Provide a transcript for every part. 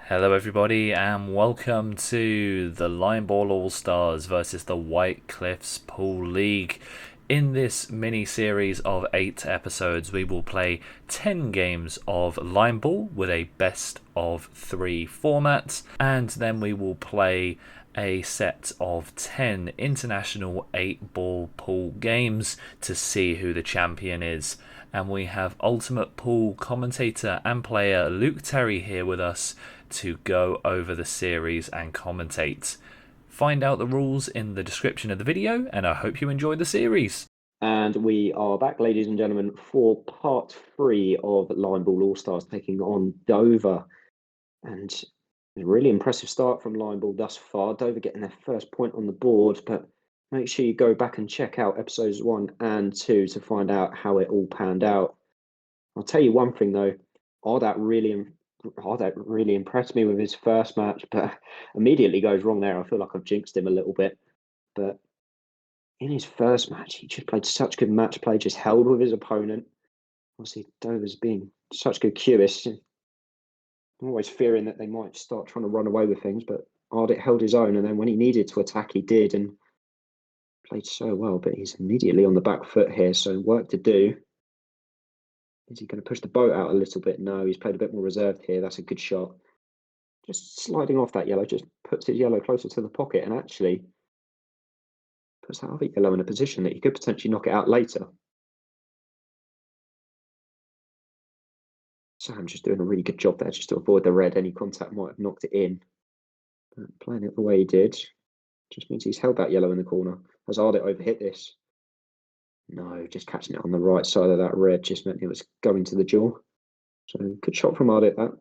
Hello, everybody, and welcome to the Line Ball All Stars versus the White Cliffs Pool League. In this mini series of 8 episodes, we will play 10 games of Line Ball with a best of 3 format, and then we will play a set of 10 international 8 ball pool games to see who the champion is. And we have Ultimate Pool commentator and player Luke Terry here with us to go over the series and commentate. Find out the rules in the description of the video, and I hope you enjoy the series. And we are back, ladies and gentlemen, for part 3 of Line Ball All Stars taking on Dover. And a really impressive start from Line Ball thus far. Dover getting their first point on the board, but make sure you go back and check out episodes 1 and 2 to find out how it all panned out. I'll tell you one thing though, Ardat really impressed me with his first match, but immediately goes wrong there. I feel like I've jinxed him a little bit. But in his first match, he just played such good match play, just held with his opponent. Obviously, Dover's being such good QS. I'm always fearing that they might start trying to run away with things, but Ardit held his own, and then when he needed to attack, he did, and played so well. But he's immediately on the back foot here, so work to do. Is he going to push the boat out a little bit? No, he's played a bit more reserved here. That's a good shot. Just sliding off that yellow, just puts his yellow closer to the pocket, and actually puts that other yellow in a position that he could potentially knock it out later. Sam just doing a really good job there just to avoid the red. Any contact might have knocked it in. But playing it the way he did just means he's held that yellow in the corner. Has Ardit overhit this? No, just catching it on the right side of that red just meant it was going to the jaw. So good shot from Ardit, that.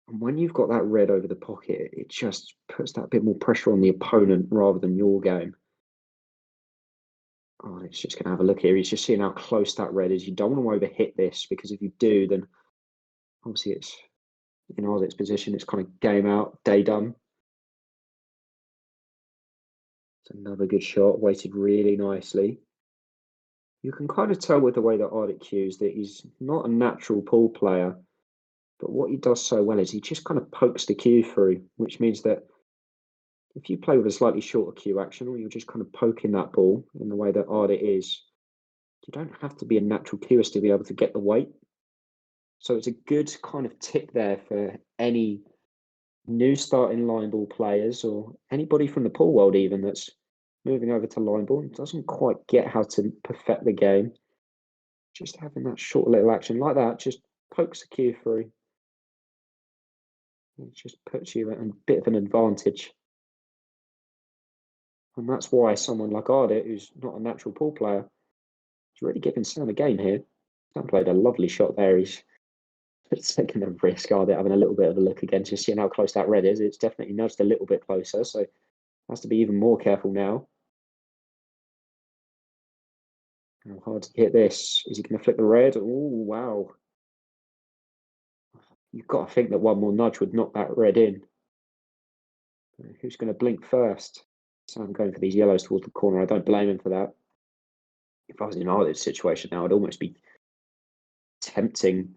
And when you've got that red over the pocket, it just puts that bit more pressure on the opponent rather than your game. Oh, it's just going to have a look here. He's just seeing how close that red is. You don't want to overhit this because if you do, then obviously it's in Ardit's position. It's kind of game out, day done. It's another good shot, weighted really nicely. You can kind of tell with the way that Ardit cues that he's not a natural pool player, but what he does so well is he just kind of pokes the cue through, which means that if you play with a slightly shorter cue action, or you're just kind of poking that ball in the way that Ardit is, you don't have to be a natural cueist to be able to get the weight. So it's a good kind of tip there for any new starting line ball players or anybody from the pool world even that's moving over to line ball and doesn't quite get how to perfect the game. Just having that short little action like that just pokes the cue through. It just puts you at a bit of an advantage. And that's why someone like Ardit, who's not a natural pool player, is really giving Sam a game here. Sam played a lovely shot there. He's taking a risk. Ardit having a little bit of a look again, just seeing how close that red is. It's definitely nudged a little bit closer, so has to be even more careful now. How hard to hit this? Is he going to flip the red? Oh, wow. You've got to think that one more nudge would knock that red in. Who's going to blink first? Sam going for these yellows towards the corner. I don't blame him for that. If I was in Ardit's situation now, I'd almost be tempting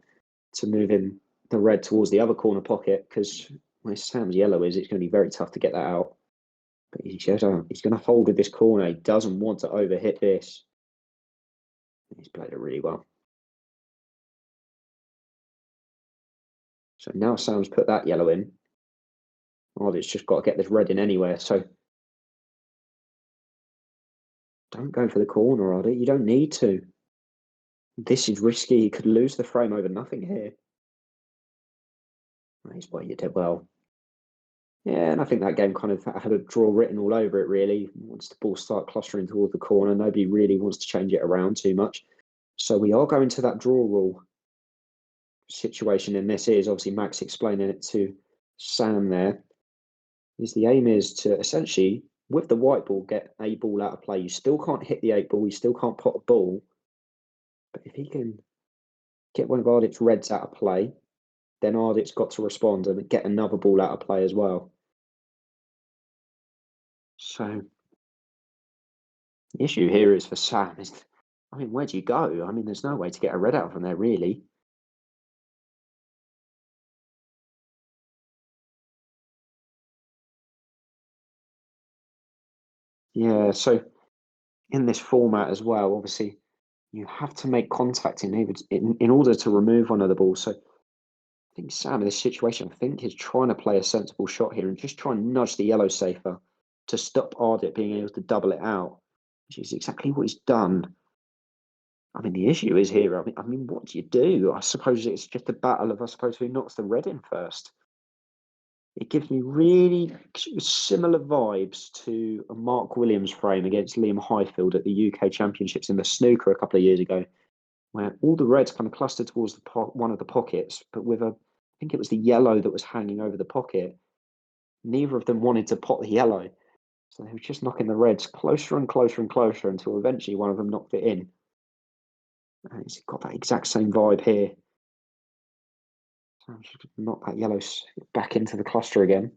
to move in the red towards the other corner pocket because where Sam's yellow is, it's going to be very tough to get that out. But he's going to hold with this corner. He doesn't want to overhit this. He's played it really well. So now Sam's put that yellow in. Ardit's just got to get this red in anywhere. So don't go for the corner, Ardit. You don't need to. This is risky. You could lose the frame over nothing here. He's why you did well. Yeah, and I think that game kind of had a draw written all over it, really. Once the ball start clustering toward the corner, nobody really wants to change it around too much. So we are going to that draw rule situation, and this is obviously Max explaining it to Sam there. Is the aim is to essentially, with the white ball, get a ball out of play. You still can't hit the 8 ball, you still can't pot a ball. But if he can get one of Ardit's reds out of play, then Ardit's got to respond and get another ball out of play as well. So the issue here is for Sam is, I mean, where do you go? I mean, there's no way to get a red out from there, really. Yeah, so in this format as well, obviously, you have to make contact in order to remove one of the balls. So I think Sam, in this situation, I think he's trying to play a sensible shot here and just try and nudge the yellow safer to stop Ardit being able to double it out, which is exactly what he's done. I mean, the issue is here. I mean, what do you do? I suppose it's just a battle of, I suppose, who knocks the red in first. It gives me really similar vibes to a Mark Williams frame against Liam Highfield at the UK Championships in the snooker a couple of years ago, where all the reds kind of clustered towards one of the pockets, but with I think it was the yellow that was hanging over the pocket. Neither of them wanted to pot the yellow, so they were just knocking the reds closer and closer and closer until eventually one of them knocked it in. And it's got that exact same vibe here. So I'm just going to knock that yellow back into the cluster again.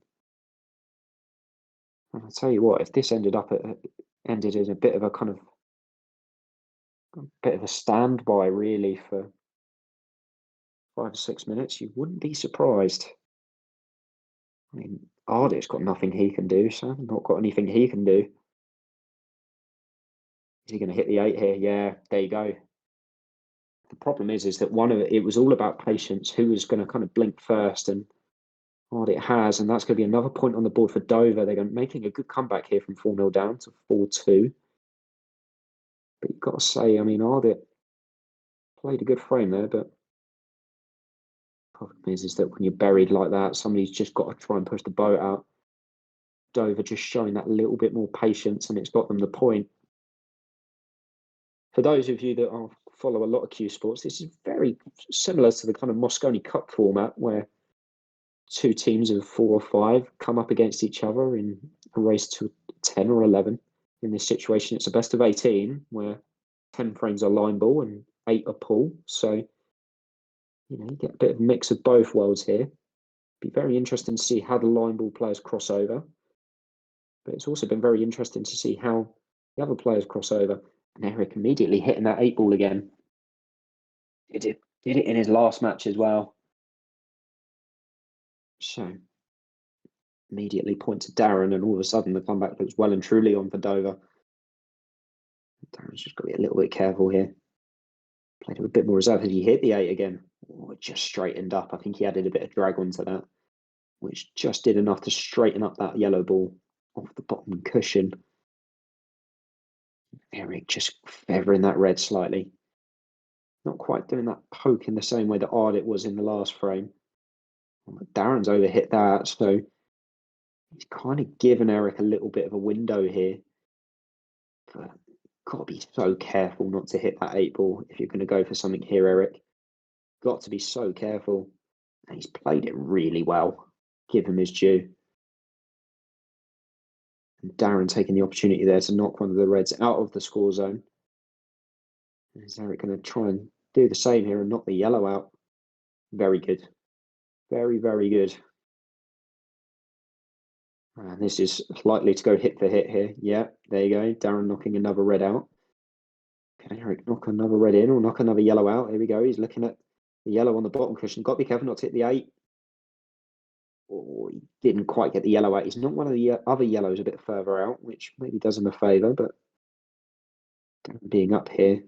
And I'll tell you what, if this ended in a bit of a standby really for 5 or 6 minutes, you wouldn't be surprised. I mean, Ardit's got nothing he can do, so not got anything he can do. Is he going to hit the 8 here? Yeah, there you go. The problem is that it was all about patience. Who was going to kind of blink first, and Ardit has, and that's going to be another point on the board for Dover. They're making a good comeback here from 4-0 down to 4-2. But you've got to say, I mean, Ardit played a good frame there, but problem is that when you're buried like that, somebody's just got to try and push the boat out. Dover just showing that little bit more patience, and it's got them the point. For those of you that follow a lot of Q Sports, this is very similar to the kind of Mosconi Cup format where two teams of 4 or 5 come up against each other in a race to 10 or 11. In this situation, it's a best of 18 where 10 frames are line ball and 8 are pool. So, you get a bit of a mix of both worlds here. Be very interesting to see how the line ball players cross over. But it's also been very interesting to see how the other players cross over. And Eric immediately hitting that 8 ball again. Did it in his last match as well. So immediately point to Darren, and all of a sudden the comeback looks well and truly on for Dover. Darren's just got to be a little bit careful here. Played with a bit more reserve. He hit the 8 again? Oh, it just straightened up. I think he added a bit of drag onto that, which just did enough to straighten up that yellow ball off the bottom cushion. Eric just feathering that red slightly. Not quite doing that poke in the same way that Ardit was in the last frame. Darren's overhit that, so he's kind of given Eric a little bit of a window here. But got to be so careful not to hit that 8 ball if you're going to go for something here, Eric. Got to be so careful. And he's played it really well. Give him his due. And Darren taking the opportunity there to knock one of the reds out of the score zone. Is Eric going to try and do the same here and knock the yellow out? Very good. Very, very good. And this is likely to go hit for hit here. Yeah, there you go. Darren knocking another red out. Can Eric knock another red in or knock another yellow out? Here we go. He's looking at the yellow on the bottom cushion. Got to be careful not to hit the 8. Oh, he didn't quite get the yellow out. He's not one of the other yellows a bit further out, which maybe does him a favour, but being up here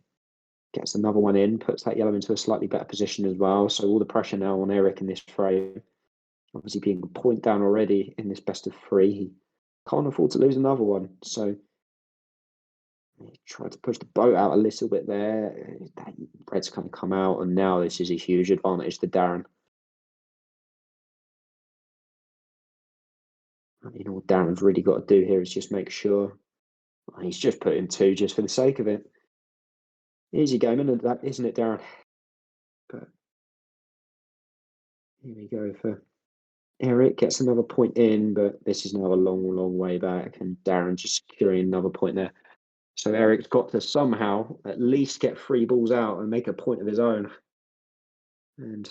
gets another one in, puts that yellow into a slightly better position as well. So all the pressure now on Eric in this frame. Obviously being a point down already in this best of 3. He can't afford to lose another one. So he tried to push the boat out a little bit there. That red's kind of come out, and now this is a huge advantage to Darren. I mean, all Darren's really got to do here is just make sure. He's just put in 2 just for the sake of it. Easy game, isn't it, Darren? But here we go for Eric. Gets another point in, but this is now a long, long way back, and Darren just securing another point there. So Eric's got to somehow at least get 3 balls out and make a point of his own. And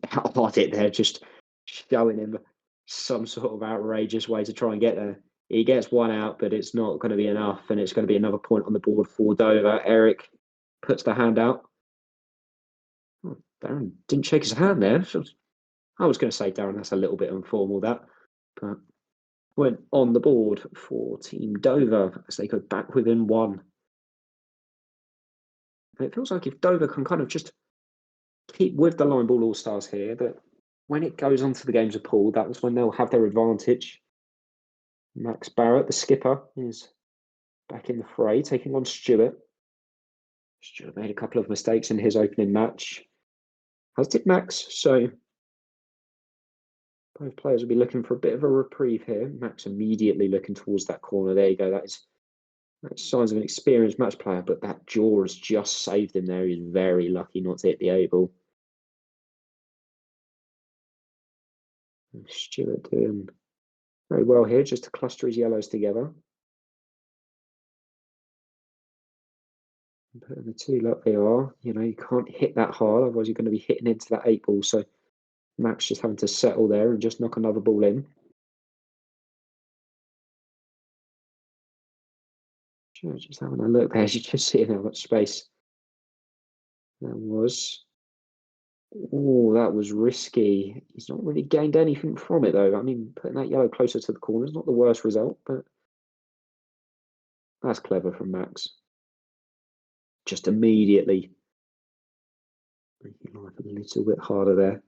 Ardit there just showing him some sort of outrageous way to try and get there. He gets 1 out, but it's not going to be enough, and it's going to be another point on the board for Dover. Eric puts the hand out. Oh, Darren didn't shake his hand there. I was going to say, Darren, that's a little bit informal, that. But went on the board for Team Dover as they go back within one. And it feels like if Dover can kind of just keep with the line ball all-stars here, that when it goes on to the games of pool, that was when they'll have their advantage. Max Barrett, the skipper, is back in the fray, taking on Stewart. Stewart made a couple of mistakes in his opening match, as did Max, so both players will be looking for a bit of a reprieve here. Max immediately looking towards that corner. There you go. That's signs of an experienced match player, but that jaw has just saved him there. He's very lucky not to hit the eight ball. Stewart doing very well here, just to cluster his yellows together. And putting the two like they are, you can't hit that hard, otherwise you're going to be hitting into that eight ball. So Max just having to settle there and just knock another ball in. Just having a look there, you just see how much space that was. Oh, that was risky. He's not really gained anything from it, though. I mean, putting that yellow closer to the corner is not the worst result, but that's clever from Max. Just immediately making life a little bit harder there.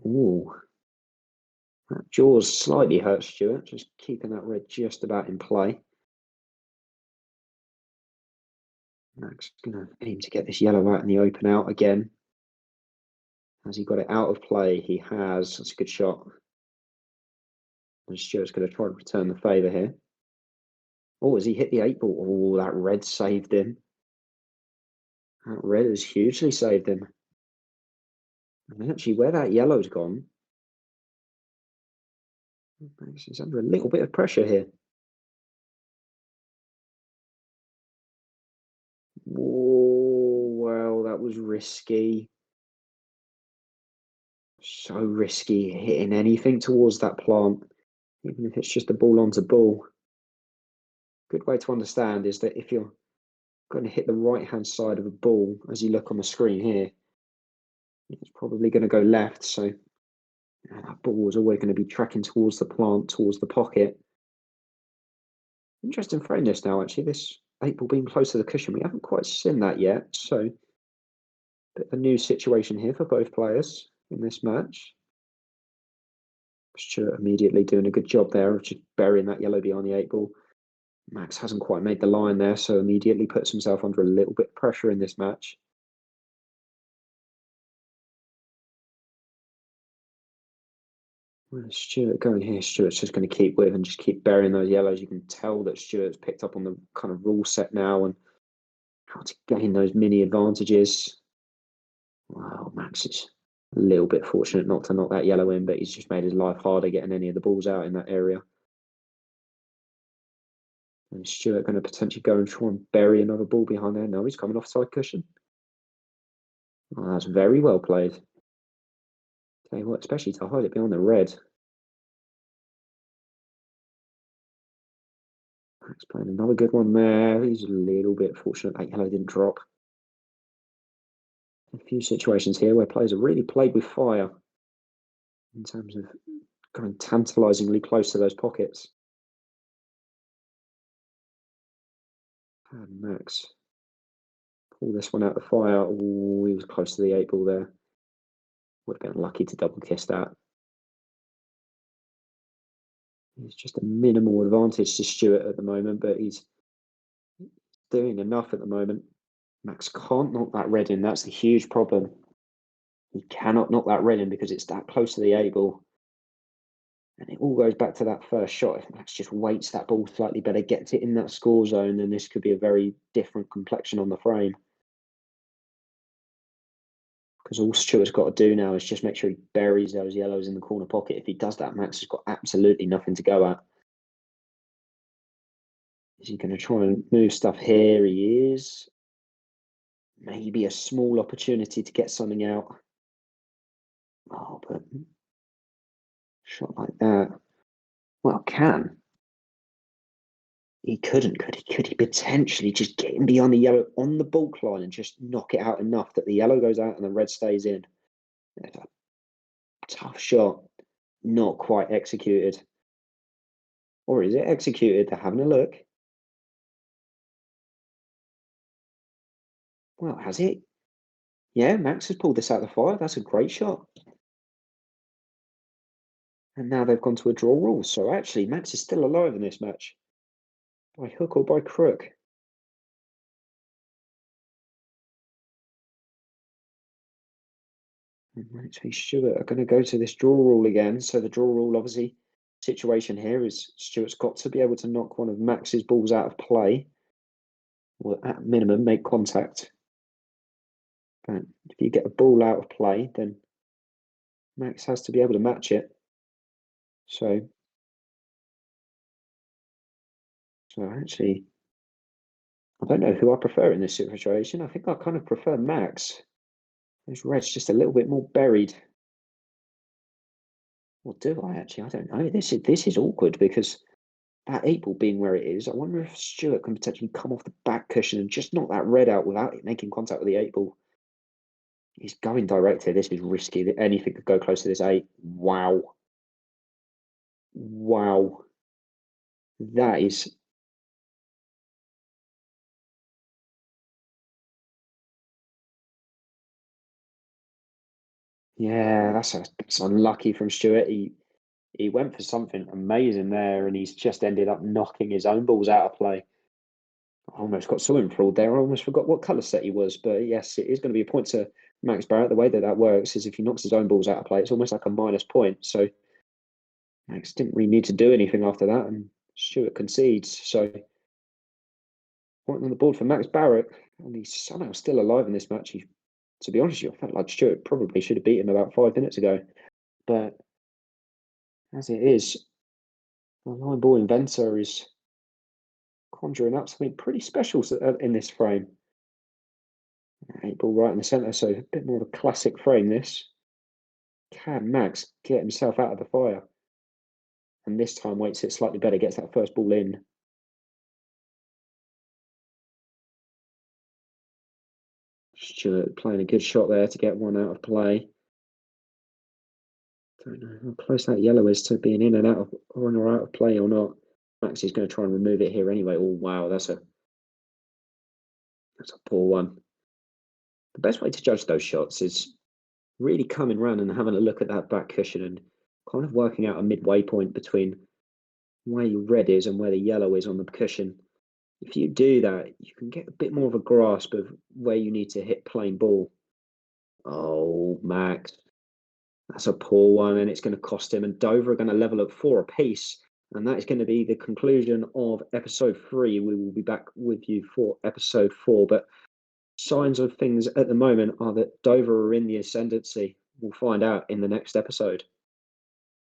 Oh, that jaws slightly hurt Stewart, just keeping that red just about in play. Max going to aim to get this yellow out in the open out again. Has he got it out of play? He has. That's a good shot. And Stewart's going to try and return the favour here. Oh, has he hit the eight ball? Oh, that red saved him. That red has hugely saved him. And actually, where that yellow's gone, he's under a little bit of pressure here. Oh, well, that was risky. So risky hitting anything towards that plant, even if it's just a ball onto ball. Good way to understand is that if you're going to hit the right-hand side of a ball, as you look on the screen here, it's probably going to go left. So that ball is always going to be tracking towards the plant, towards the pocket. Interesting frame this now, actually. This eight ball being close to the cushion. We haven't quite seen that yet. So a bit of a new situation here for both players in this match. Stewart immediately doing a good job there of just burying that yellow behind the eight ball. Max hasn't quite made the line there, so immediately puts himself under a little bit of pressure in this match. Where's Stewart going here? Stewart's just going to keep with and just keep burying those yellows. You can tell that Stewart's picked up on the kind of rule set now and how to gain those mini advantages. Wow, Max is a little bit fortunate not to knock that yellow in, but he's just made his life harder getting any of the balls out in that area. And Stewart going to potentially go and try and bury another ball behind there. No, he's coming off side cushion. Oh, that's very well played. Tell you what, especially to hide it behind the red. Max playing another good one there. He's a little bit fortunate that yellow didn't drop. A few situations here where players have really played with fire in terms of going tantalisingly close to those pockets. And Max pull this one out the fire. Oh, he was close to the eight ball there. Would have been lucky to double kiss that. It's just a minimal advantage to Stewart at the moment, but he's doing enough at the moment. Max can't knock that red in. That's the huge problem. He cannot knock that red in because it's that close to the eight ball. And it all goes back to that first shot. If Max just weights that ball slightly better, gets it in that score zone, then this could be a very different complexion on the frame. Because all Stewart's got to do now is just make sure he buries those yellows in the corner pocket. If he does that, Max has got absolutely nothing to go at. Is he going to try and move stuff here? He is. Maybe a small opportunity to get something out. Oh, but shot like that. Well, can. He couldn't, could he? Could he potentially just get him beyond the yellow on the baulk line and just knock it out enough that the yellow goes out and the red stays in? Tough shot, not quite executed. Or is it executed? They're having a look. Well, has it? Yeah, Max has pulled this out of the fire. That's a great shot. And now they've gone to a draw rule. So actually, Max is still alive in this match. By hook or by crook. And Max v Stewart are going to go to this draw rule again. So the draw rule, obviously, situation here is Stewart's got to be able to knock one of Max's balls out of play. Or at minimum, make contact. But if you get a ball out of play, then Max has to be able to match it. So actually, I don't know who I prefer in this situation. I think I kind of prefer Max. Those reds just a little bit more buried. Or do I actually? I don't know. This is awkward because that 8 ball being where it is, I wonder if Stewart can potentially come off the back cushion and just knock that red out without it making contact with the 8 ball. He's going direct here. This is risky. Anything could go close to this 8. Wow. Wow. That is. Yeah, that's unlucky from Stewart. He went for something amazing there, and he's just ended up knocking his own balls out of play. I almost got so enthralled there. I almost forgot what colour set he was. But yes, it is going to be a point to Max Barrett. The way that works is if he knocks his own balls out of play, it's almost like a minus point. So Max didn't really need to do anything after that, and Stewart concedes. So point on the board for Max Barrett, and he's somehow still alive in this match. To be honest with you, I felt like Stewart probably should have beaten him about 5 minutes ago. But as it is, the line ball inventor is conjuring up something pretty special in this frame. 8 ball right in the centre, so a bit more of a classic frame this. Can Max get himself out of the fire? And this time waits it slightly better, gets that first ball in. Stewart playing a good shot there to get one out of play. Don't know how close that yellow is to being in and out of on or out of play or not. Max is going to try and remove it here anyway. Oh wow, that's a poor one. The best way to judge those shots is really coming round and having a look at that back cushion and kind of working out a midway point between where your red is and where the yellow is on the cushion. If you do that, you can get a bit more of a grasp of where you need to hit plain ball. Oh, Max, that's a poor one, and it's going to cost him. And Dover are going to level up 4 apiece. And that is going to be the conclusion of episode 3. We will be back with you for episode 4. But signs of things at the moment are that Dover are in the ascendancy. We'll find out in the next episode.